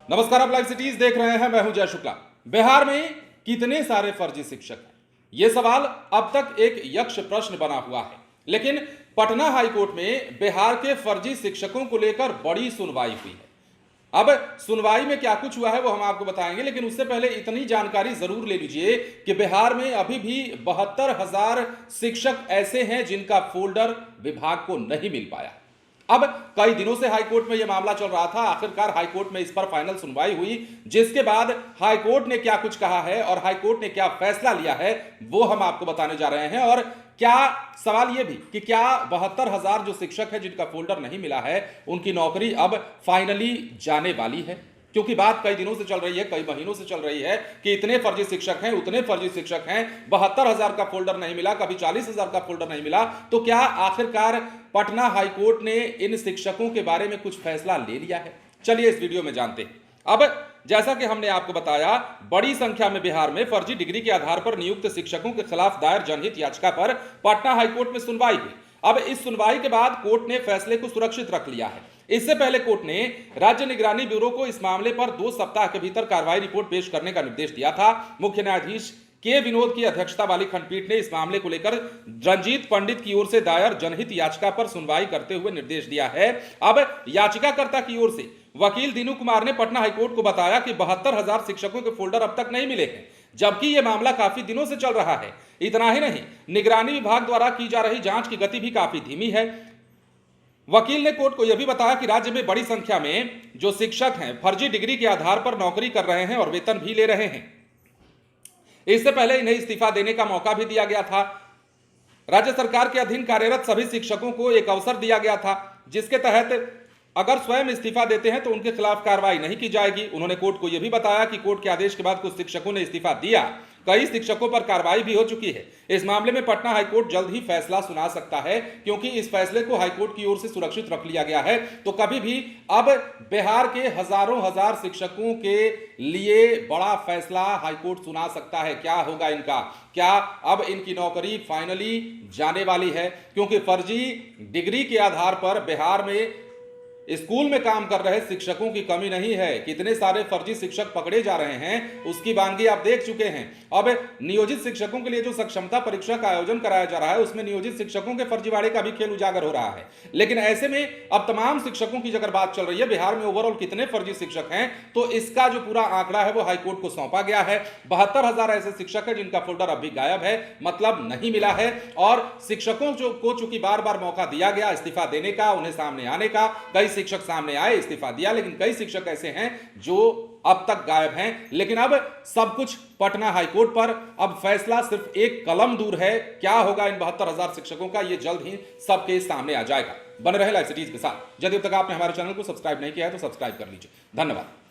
नमस्कार, आप live cities देख रहे हैं। मैं हूं जय शुक्ला। बिहार में कितने सारे फर्जी शिक्षक हैं, यह सवाल अब तक एक यक्ष प्रश्न बना हुआ है। लेकिन पटना हाईकोर्ट में बिहार के फर्जी शिक्षकों को लेकर बड़ी सुनवाई हुई है। अब सुनवाई में क्या कुछ हुआ है वो हम आपको बताएंगे, लेकिन उससे पहले इतनी जानकारी जरूर ले लीजिए कि बिहार में अभी भी 72,000 शिक्षक ऐसे हैं जिनका फोल्डर विभाग को नहीं मिल पाया। अब कई दिनों से हाईकोर्ट में यह मामला चल रहा था। आखिरकार हाईकोर्ट में इस पर फाइनल सुनवाई हुई, जिसके बाद हाईकोर्ट ने क्या कुछ कहा है और हाईकोर्ट ने क्या फैसला लिया है वो हम आपको बताने जा रहे हैं। और क्या सवाल यह भी कि क्या 72,000 जो शिक्षक है जिनका फोल्डर नहीं मिला है, उनकी नौकरी अब फाइनली जाने वाली है? क्योंकि बात कई दिनों से चल रही है, कई महीनों से चल रही है कि इतने फर्जी शिक्षक हैं, उतने फर्जी शिक्षक हैं, 72,000 का फोल्डर नहीं मिला, कभी 40,000 का फोल्डर नहीं मिला। तो क्या आखिरकार पटना हाईकोर्ट ने इन शिक्षकों के बारे में कुछ फैसला ले लिया है? चलिए इस वीडियो में जानते हैं। अब जैसा कि हमने आपको बताया, बड़ी संख्या में बिहार में फर्जी डिग्री के आधार पर नियुक्त शिक्षकों के खिलाफ दायर जनहित याचिका पर पटना हाईकोर्ट में सुनवाई हुई। अब इस सुनवाई के बाद कोर्ट ने फैसले को सुरक्षित रख लिया है। इससे पहले कोर्ट ने राज्य निगरानी ब्यूरो को इस मामले पर 2 सप्ताह के भीतर कार्रवाई रिपोर्ट पेश करने का निर्देश दिया था। मुख्य न्यायाधीश के विनोद की अध्यक्षता वाली खंडपीठ ने इस मामले को लेकर रंजीत पंडित की ओर से दायर जनहित याचिका पर सुनवाई करते हुए निर्देश दिया है। अब याचिकाकर्ता की ओर से वकील दीनू कुमार ने पटना हाईकोर्ट को बताया कि 72,000 शिक्षकों के फोल्डर अब तक नहीं मिले हैं, जबकि यह मामला काफी दिनों से चल रहा है। इतना ही नहीं, निगरानी विभाग द्वारा की जा रही जांच की गति भी काफी धीमी है। वकील ने कोर्ट को यह भी बताया कि राज्य में बड़ी संख्या में जो शिक्षक हैं फर्जी डिग्री के आधार पर नौकरी कर रहे हैं और वेतन भी ले रहे हैं। इससे पहले इन्हें इस्तीफा देने का मौका भी दिया गया था। राज्य सरकार के अधीन कार्यरत सभी शिक्षकों को एक अवसर दिया गया था, जिसके तहत अगर स्वयं इस्तीफा देते हैं तो उनके खिलाफ कार्रवाई नहीं की जाएगी। उन्होंने कोर्ट को यह भी बताया कि कोर्ट के आदेश के बाद कुछ शिक्षकों ने इस्तीफा दिया, कई शिक्षकों पर कार्रवाई भी हो चुकी है। इस मामले में पटना हाईकोर्ट जल्द ही फैसला सुना सकता है, क्योंकि इस फैसले को हाईकोर्ट की ओर से सुरक्षित रख लिया गया है। तो कभी भी अब बिहार के हजारों हजार शिक्षकों के लिए बड़ा फैसला हाईकोर्ट सुना सकता है। क्या होगा इनका? क्या अब इनकी नौकरी फाइनली जाने वाली है? क्योंकि फर्जी डिग्री के आधार पर बिहार में स्कूल में काम कर रहे शिक्षकों की कमी नहीं है। कितने सारे फर्जी शिक्षक पकड़े जा रहे हैं उसकी वानगी आप देख चुके हैं। अब नियोजित शिक्षकों के लिए जो सक्षमता परीक्षा का आयोजन कराया जा रहा है, उसमें नियोजित शिक्षकों के फर्जीवाड़े का भी खेल उजागर हो रहा है। लेकिन ऐसे में अब तमाम शिक्षकों की अगर बात चल रही है, बिहार में ओवरऑल कितने फर्जी शिक्षक हैं, तो इसका जो पूरा आंकड़ा है वो हाईकोर्ट को सौंपा गया है। 72,000 ऐसे शिक्षक है जिनका फोल्डर अभी गायब है, मतलब नहीं मिला है। और शिक्षकों को चूंकि बार बार मौका दिया गया इस्तीफा देने का, उन्हें सामने आने का, कई शिक्षक सामने आए, इस्तीफा दिया, लेकिन कई शिक्षक ऐसे हैं जो अब तक गायब हैं। लेकिन अब सब कुछ पटना हाईकोर्ट पर, अब फैसला सिर्फ एक कलम दूर है। क्या होगा इन 72,000 शिक्षकों का, यह जल्द ही सबके सामने आ जाएगा। बने रहे लाइव सिटीज के साथ। यदि अब तक आपने हमारे चैनल को सब्सक्राइब नहीं किया है तो सब्सक्राइब कर लीजिए। धन्यवाद।